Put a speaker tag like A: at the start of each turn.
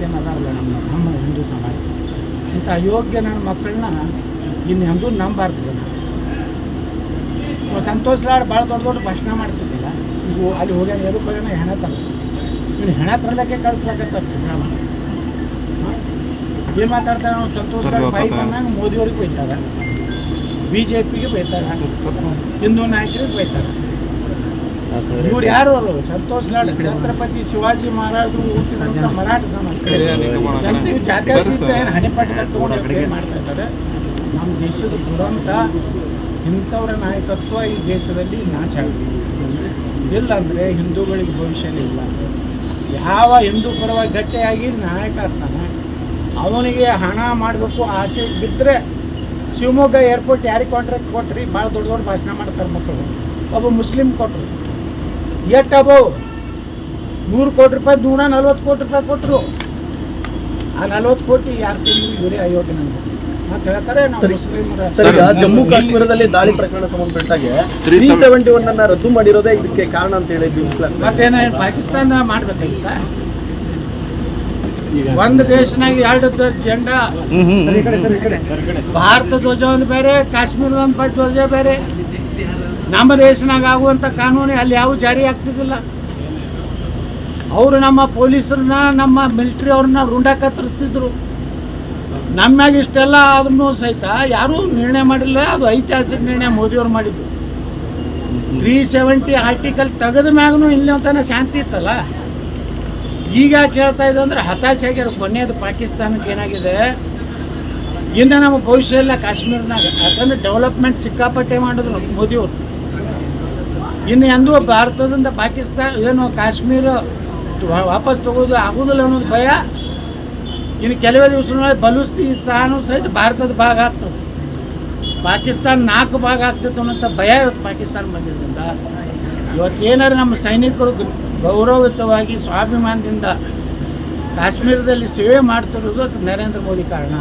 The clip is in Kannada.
A: ಏನು ಅದಾರಲ್ಲ ನಮ್ಮ ಹಿಂದೂ ಸಮಾಜ, ಇಂಥ ಅಯೋಗ್ಯ ನನ್ನ ಮಕ್ಕಳನ್ನ ಇನ್ನು ಎಂದೂ ನಂಬಾರ್ದು ಜನ. ಸಂತೋಷ್ ಲಾಡ್ ಭಾಳ ದೊಡ್ಡ ಭಾಷಣ ಮಾಡ್ತಿದ್ದಿಲ್ಲ, ಈಗ ಅಲ್ಲಿ ಹೋಗ್ಯಾನ ಎದಕ್ಕೆ ಹೋಗ್ಯಾನ ಹೆಣ ತರಲ್ಲ. ಇನ್ನು ಹೆಣ ತರಲಕ್ಕೆ ಕಳಿಸ್ಲಾಕತ್ತಾರೆ ಸಿದ್ದರಾಮಯ್ಯ. ಏನು ಮಾತಾಡ್ತಾರೆ ನಾವು? ಸಂತೋಷ್ ಲಾಡ್ ಬಾಯಿ ಬಂದಾಗ ಮೋದಿಯವ್ರಿಗೆ ಬೈತಾರೆ, BJPಗೆ ಬೈತಾರೆ, ಹಿಂದೂ ನಾಯಕರಿಗೆ ಬೈತಾರೆ. ಇವ್ರು ಯಾರು ಅವರು? ಸಂತೋಷ್ ಲಾಡ್ ಛತ್ರಪತಿ ಶಿವಾಜಿ ಮಹಾರಾಜರು ಹುಟ್ಟಿದಂಥ ಮರಾಠ ಸಮಾಜ. ಜನತೆಗೆ ಜಾತ್ಯಾತೀತ ಏನು ಹಣಿಪಾಟಿ ಕಟ್ಕೊಂಡು ಮಾಡ್ತಾ ಇದ್ದಾರೆ. ನಮ್ಮ ದೇಶದ ದುರಂತ, ಇಂಥವರ ನಾಯಕತ್ವ ಈ ದೇಶದಲ್ಲಿ ನಾಶ ಆಗಿದೆ. ಇಲ್ಲಾಂದರೆ ಹಿಂದೂಗಳಿಗೆ ಭವಿಷ್ಯನೇ ಇಲ್ಲ. ಯಾವ ಹಿಂದೂ ಪರವಾಗಿ ಗಟ್ಟಿಯಾಗಿ ನಾಯಕ ಆಗ್ತಾನೆ ಅವನಿಗೆ ಹಣ ಮಾಡಬೇಕು ಆಸೆ ಬಿದ್ದರೆ, ಶಿವಮೊಗ್ಗ ಏರ್ಪೋರ್ಟ್ ಯಾರಿಗೆ ಕಾಂಟ್ರಾಕ್ಟ್ ಕೊಟ್ರಿ? ಭಾಳ ದೊಡ್ಡ ಭಾಷಣ ಮಾಡ್ತಾರೆ ಮಕ್ಕಳು. ಒಬ್ಬ ಮುಸ್ಲಿಂ ಕೊಟ್ಟರು, ಎಷ್ಟಬೋ 100 ಕೋಟಿ ರೂಪಾಯಿ, 140 ಕೋಟಿ ರೂಪಾಯಿ ಕೊಟ್ಟರು. ಆ 40 ಕೋಟಿ ಯಾರು ತಿಂದ್ರು? ಇವರೇ ಅಯೋಗ್ಯ ನನಗೆ ಅಂತ ಹೇಳ್ತಾರೆ. ನಾವು ಮುಸ್ಲಿಮರ
B: ಜಮ್ಮು ಕಾಶ್ಮೀರದಲ್ಲಿ ದಾಳಿ ಪ್ರಕರಣ ಸಂಬಂಧಪಟ್ಟಾಗೆ 371 ಅನ್ನ ರದ್ದು ಮಾಡಿರೋದೇ ಇದಕ್ಕೆ ಕಾರಣ ಅಂತ ಹೇಳಿ
A: ಮತ್ತೇನ ಪಾಕಿಸ್ತಾನ ಮಾಡ್ಬೇಕಾಗಿತ್ತ? ಒಂದು ದೇಶನಾಗ 2 ಜೆಂಡಾ, ಭಾರತ ಧ್ವಜ ಒಂದು ಬೇರೆ, ಕಾಶ್ಮೀರದ ಒಂದು ಧ್ವಜ ಬೇರೆ. ನಮ್ಮ ದೇಶನಾಗ ಆಗುವಂಥ ಕಾನೂನು ಅಲ್ಲಿ ಯಾವ ಜಾರಿ ಆಗ್ತಿದ್ದಿಲ್ಲ. ಅವರು ನಮ್ಮ ಪೊಲೀಸರನ್ನ, ನಮ್ಮ ಮಿಲಿಟ್ರಿ ಅವ್ರನ್ನ ರುಂಡ ಕತ್ತರಿಸ್ತಿದ್ರು. ನಮ್ಮಾಗ ಇಷ್ಟೆಲ್ಲ ಅದನ್ನು ಸಹಿತ ಯಾರೂ ನಿರ್ಣಯ ಮಾಡಿಲ್ಲ. ಅದು ಐತಿಹಾಸಿಕ ನಿರ್ಣಯ ಮೋದಿಯವ್ರು ಮಾಡಿದ್ದು. 370 ಆರ್ಟಿಕಲ್ ತೆಗೆದ ಮ್ಯಾಗೂ ಇಲ್ಲಿ ಅಂತಾನೆ ಶಾಂತಿ ಇತ್ತಲ್ಲ. ಈಗ ಕೇಳ್ತಾ ಇದೆ ಅಂದರೆ ಹತಾಶೆ ಆಗ್ಯಾರ. ಕೊನೆಯದು ಪಾಕಿಸ್ತಾನಕ್ಕೆ ಏನಾಗಿದೆ, ಇನ್ನು ನಮ್ಮ ಭವಿಷ್ಯ ಇಲ್ಲ ಕಾಶ್ಮೀರನಾಗ. ಯಾಕಂದ್ರೆ ಡೆವಲಪ್ಮೆಂಟ್ ಸಿಕ್ಕಾಪಟ್ಟೆ ಮಾಡಿದ್ರು ಮೋದಿಯವರು. ಇನ್ನು ಎಂದೂ ಭಾರತದಿಂದ ಪಾಕಿಸ್ತಾನ ಏನು ಕಾಶ್ಮೀರ ವಾಪಸ್ ತಗೋದು ಆಗೋದಿಲ್ಲ ಅನ್ನೋದು ಭಯ. ಇನ್ನು ಕೆಲವೇ ದಿವಸಗಳಲ್ಲಿ ಬಲೂಚಿಸ್ತಾನ ಸಹಿತ ಭಾರತದ ಭಾಗ ಆಗ್ತದೆ. ಪಾಕಿಸ್ತಾನ 4 ಭಾಗ ಆಗ್ತಿತ್ತು ಅನ್ನೋಂಥ ಭಯ ಇವತ್ತು ಪಾಕಿಸ್ತಾನ ಬಂದಿದ್ದರಿಂದ ಇವತ್ತು ಏನಾದ್ರು ನಮ್ಮ ಸೈನಿಕರು ಗೌರವಯುತವಾಗಿ ಸ್ವಾಭಿಮಾನದಿಂದ ಕಾಶ್ಮೀರದಲ್ಲಿ ಸೇವೆ ಮಾಡ್ತಿರೋದು ನರೇಂದ್ರ ಮೋದಿ ಕಾರಣ.